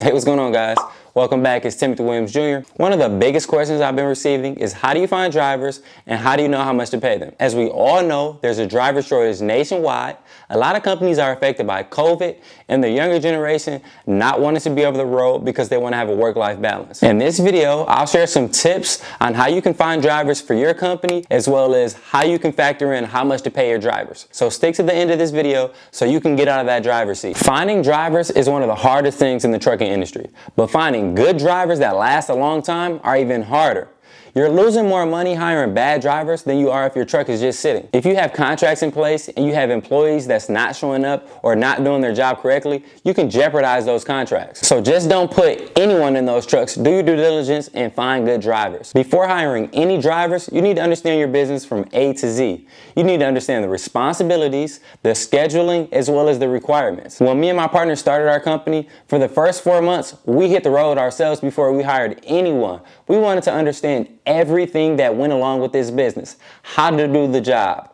Hey, what's going on, guys? Welcome back. It's Timothy Williams Jr. One of the biggest questions I've been receiving is how do you find drivers and how do you know how much to pay them? As we all know, there's a driver shortage nationwide. A lot of companies are affected by COVID and the younger generation not wanting to be over the road because they want to have a work-life balance. In this video, I'll share some tips on how you can find drivers for your company as well as how you can factor in how much to pay your drivers. So stick to the end of this video so you can get out of that driver's seat. Finding drivers is one of the hardest things in the trucking industry, but finding good drivers that last a long time are even harder. You're losing more money hiring bad drivers than you are if your truck is just sitting. If you have contracts in place and you have employees that's not showing up or not doing their job correctly, you can jeopardize those contracts. So just don't put anyone in those trucks. Do your due diligence and find good drivers. Before hiring any drivers, you need to understand your business from A to Z. You need to understand the responsibilities, the scheduling, as well as the requirements. When me and my partner started our company, for the first 4 months, we hit the road ourselves before we hired anyone. We wanted to understand everything that went along with this business, how to do the job,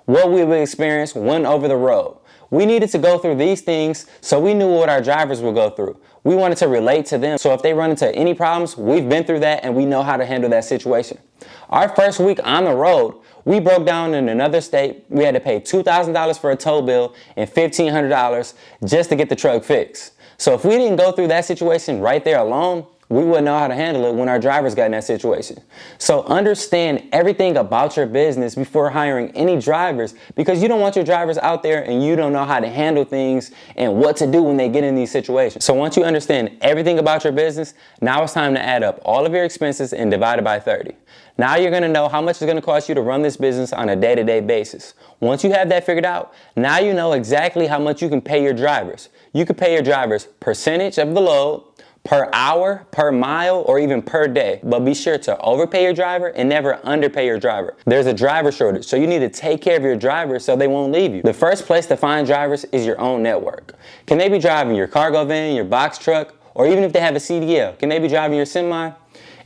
what we would experience when over the road. We needed to go through these things so we knew what our drivers would go through. We wanted to relate to them, so if they run into any problems, we've been through that and we know how to handle that situation. Our first week on the road, we broke down in another state. We had to pay $2,000 for a tow bill and $1,500 just to get the truck fixed. So if we didn't go through that situation right there alone, we wouldn't know how to handle it when our drivers got in that situation. So understand everything about your business before hiring any drivers, because you don't want your drivers out there and you don't know how to handle things and what to do when they get in these situations. So once you understand everything about your business, now it's time to add up all of your expenses and divide it by 30. Now you're going to know how much it's going to cost you to run this business on a day-to-day basis. Once you have that figured out, now you know exactly how much you can pay your drivers. You can pay your drivers percentage of the load, per hour, per mile, or even per day. But be sure to overpay your driver and never underpay your driver. There's a driver shortage, so you need to take care of your drivers so they won't leave you. The first place to find drivers is your own network. Can they be driving your cargo van, your box truck, or even if they have a CDL, can they be driving your semi?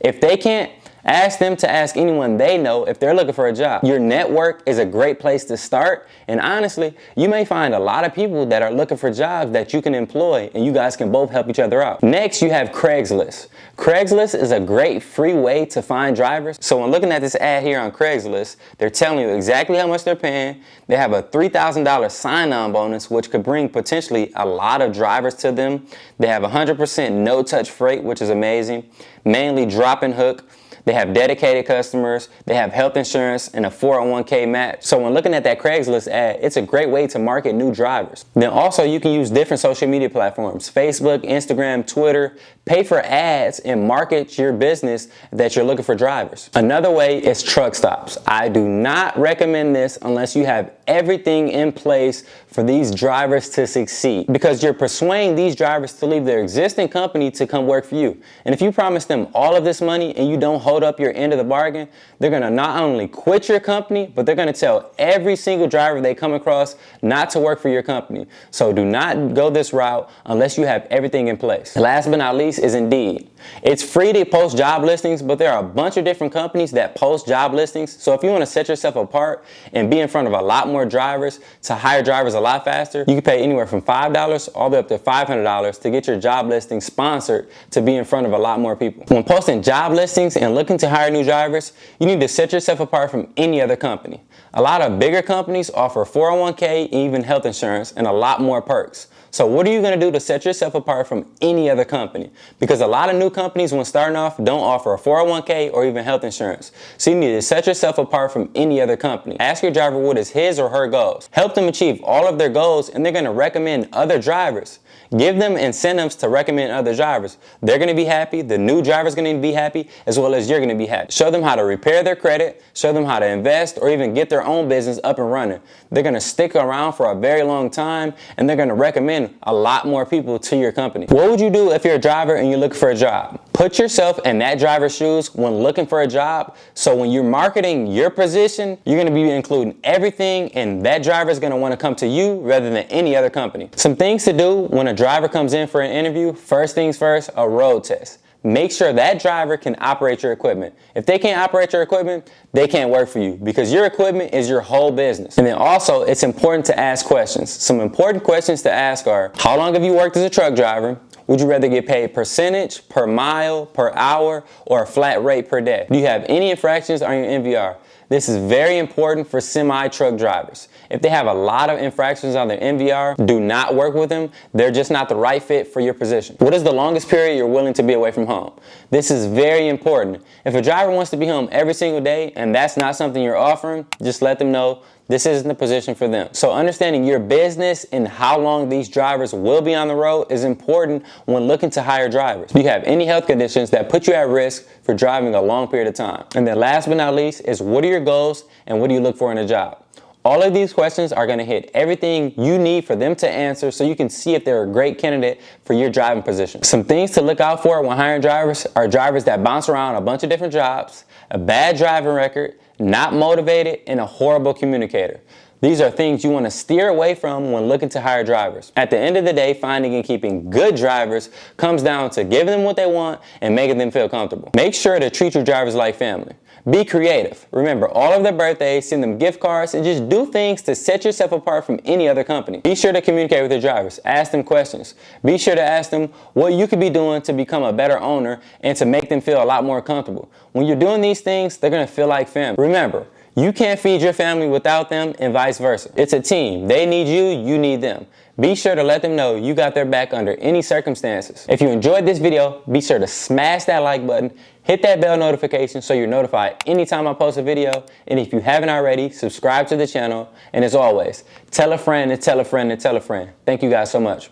If they can't, ask them to ask anyone they know if they're looking for a job. Your network is a great place to start, and honestly, you may find a lot of people that are looking for jobs that you can employ, and you guys can both help each other out. Next, you have Craigslist. Craigslist is a great free way to find drivers. So when looking at this ad here on Craigslist, they're telling you exactly how much they're paying. They have a $3,000 sign-on bonus, which could bring potentially a lot of drivers to them. They have 100% no-touch freight, which is amazing, mainly drop and hook. They have dedicated customers, they have health insurance, and a 401k match. So when looking at that Craigslist ad, it's a great way to market new drivers. Then also you can use different social media platforms, Facebook, Instagram, Twitter, pay for ads and market your business that you're looking for drivers. Another way is truck stops. I do not recommend this unless you have everything in place for these drivers to succeed, because you're persuading these drivers to leave their existing company to come work for you. And if you promise them all of this money and you don't hold up your end of the bargain, they're going to not only quit your company, but they're going to tell every single driver they come across not to work for your company. So do not go this route unless you have everything in place. Last but not least is Indeed. It's free to post job listings, but there are a bunch of different companies that post job listings. So if you want to set yourself apart and be in front of a lot more drivers to hire drivers a lot faster, you can pay anywhere from $5 all the way up to $500 to get your job listing sponsored to be in front of a lot more people. When posting job listings and looking to hire new drivers, you need to set yourself apart from any other company. A lot of bigger companies offer 401k, even health insurance, and a lot more perks. So what are you going to do to set yourself apart from any other company? Because a lot of new companies, when starting off, don't offer a 401k or even health insurance. So you need to set yourself apart from any other company. Ask your driver what is his or her goals. Help them achieve all of their goals, and they're going to recommend other drivers. Give them incentives to recommend other drivers. They're going to be happy, the new driver's going to be happy, as well as you're going to be happy. Show them how to repair their credit, show them how to invest, or even get their own business up and running. They're going to stick around for a very long time, and they're going to recommend a lot more people to your company. What would you do if you're a driver and you're looking for a job? Put yourself in that driver's shoes when looking for a job, so when you're marketing your position, you're going to be including everything, and that driver is going to want to come to you rather than any other company. Some things to do when a driver comes in for an interview: first things first, a road test. Make sure that driver can operate your equipment. If they can't operate your equipment, they can't work for you, because your equipment is your whole business. And then also, it's important to ask questions. Some important questions to ask are: how long have you worked as a truck driver? Would you rather get paid percentage, per mile, per hour, or a flat rate per day? Do you have any infractions on your MVR? This is very important for semi-truck drivers. If they have a lot of infractions on their MVR, do not work with them. They're just not the right fit for your position. What is the longest period you're willing to be away from home? This is very important. If a driver wants to be home every single day and that's not something you're offering, just let them know this isn't the position for them. So understanding your business and how long these drivers will be on the road is important when looking to hire drivers. Do you have any health conditions that put you at risk for driving a long period of time? And then last but not least is, what are your goals and what do you look for in a job? All of these questions are going to hit everything you need for them to answer so you can see if they're a great candidate for your driving position. Some things to look out for when hiring drivers are drivers that bounce around a bunch of different jobs, a bad driving record, not motivated, and a horrible communicator. These are things you want to steer away from when looking to hire drivers. At the end of the day, finding and keeping good drivers comes down to giving them what they want and making them feel comfortable. Make sure to treat your drivers like family. Be creative. Remember all of their birthdays, send them gift cards, and just do things to set yourself apart from any other company. Be sure to communicate with your drivers. Ask them questions. Be sure to ask them what you could be doing to become a better owner and to make them feel a lot more comfortable. When you're doing these things, they're going to feel like family. Remember, you can't feed your family without them and vice versa. It's a team. They need you, you need them. Be sure to let them know you got their back under any circumstances. If you enjoyed this video, be sure to smash that like button, hit that bell notification so you're notified anytime I post a video. And if you haven't already, subscribe to the channel. And as always, tell a friend and tell a friend and tell a friend. Thank you guys so much.